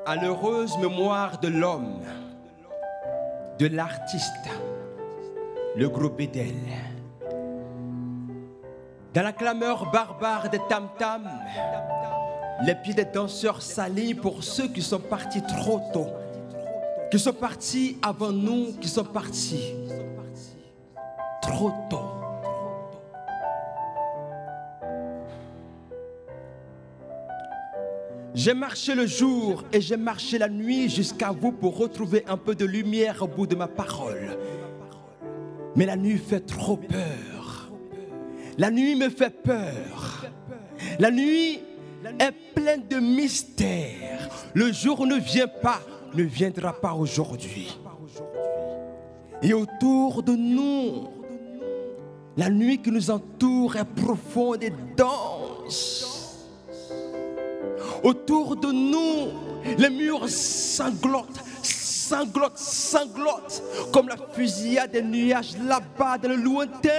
À l'heureuse mémoire de l'homme, de l'artiste, le groupe Bédel. Dans la clameur barbare des tam-tams, les pieds des danseurs s'alignent pour ceux qui sont partis trop tôt, qui sont partis avant nous, qui sont partis trop tôt. J'ai marché le jour et j'ai marché la nuit jusqu'à vous pour retrouver un peu de lumière au bout de ma parole. Mais la nuit fait trop peur. La nuit me fait peur. La nuit est pleine de mystères. Le jour ne vient pas, ne viendra pas aujourd'hui. Et autour de nous, la nuit qui nous entoure est profonde et dense. Autour de nous, les murs sanglotent, sanglotent, sanglotent, comme la fusillade des nuages là-bas dans le lointain.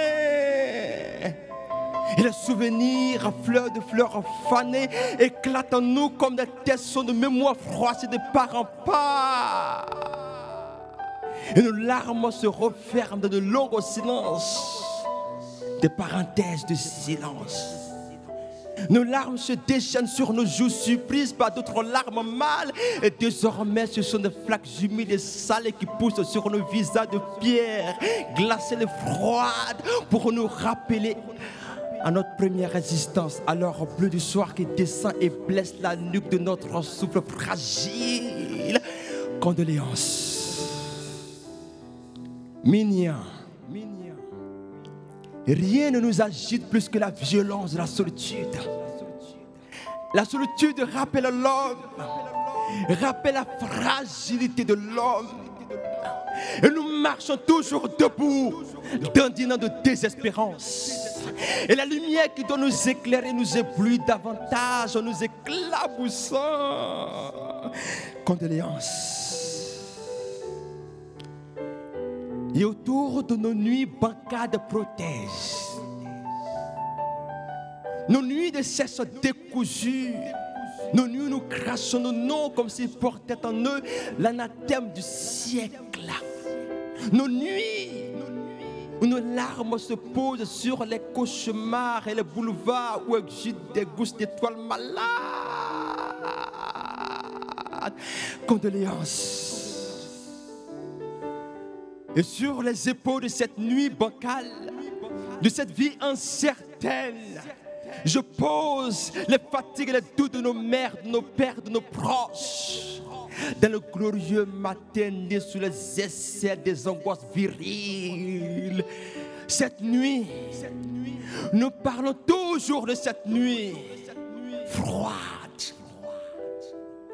Et les souvenirs à fleurs de fleurs fanées éclatent en nous comme des tessons de mémoire froissés de part en part. Et nos larmes se referment dans de longs silences, des parenthèses de silence. Nos larmes se déchaînent sur nos joues, surprises par d'autres larmes mâles. Et désormais, ce sont des flaques humides et salées qui poussent sur nos visages de pierre, glacées et froides, pour nous rappeler à notre première résistance, à l'heure bleue du soir qui descend et blesse la nuque de notre souffle fragile. Condoléances. Mignon. Rien ne nous agite plus que la violence de la solitude. La solitude rappelle l'homme, rappelle la fragilité de l'homme. Et nous marchons toujours debout, dandinant de désespérance. Et la lumière qui doit nous éclairer nous éblouit davantage en nous éclaboussant. Condoléances. Et autour de nos nuits, bancades protègent. Nos nuits de cesse décousues. Nos nuits, nous crachons nos noms comme s'ils portaient en eux l'anathème du siècle. Nos nuits où nos larmes se posent sur les cauchemars et les boulevards où exutent des gousses d'étoiles malades. Condoléances. Et sur les épaules de cette nuit bancale, de cette vie incertaine, je pose les fatigues et les doutes de nos mères, de nos pères, de nos proches. Dans le glorieux matin né sous les essais des angoisses viriles. Cette nuit, nous parlons toujours de cette nuit froide.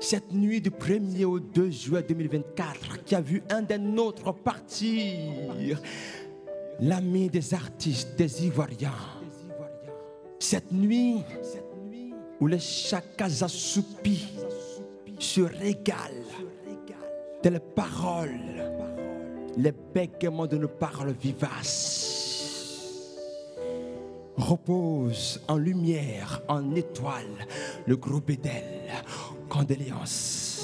Cette nuit du 1er au 2 juin 2024 qui a vu un des nôtres partir, l'ami des artistes, des Ivoiriens. Cette nuit où les chakas assoupis se régalent de les paroles, les bégaiements de nos paroles vivaces. Repose en lumière, en étoile, le groupe Bédel. Condoléances.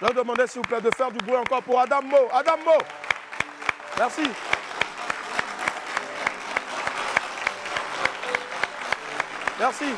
Je vais demander s'il vous plaît de faire du bruit encore pour Adam Mo. Adam Mo. Merci. Merci.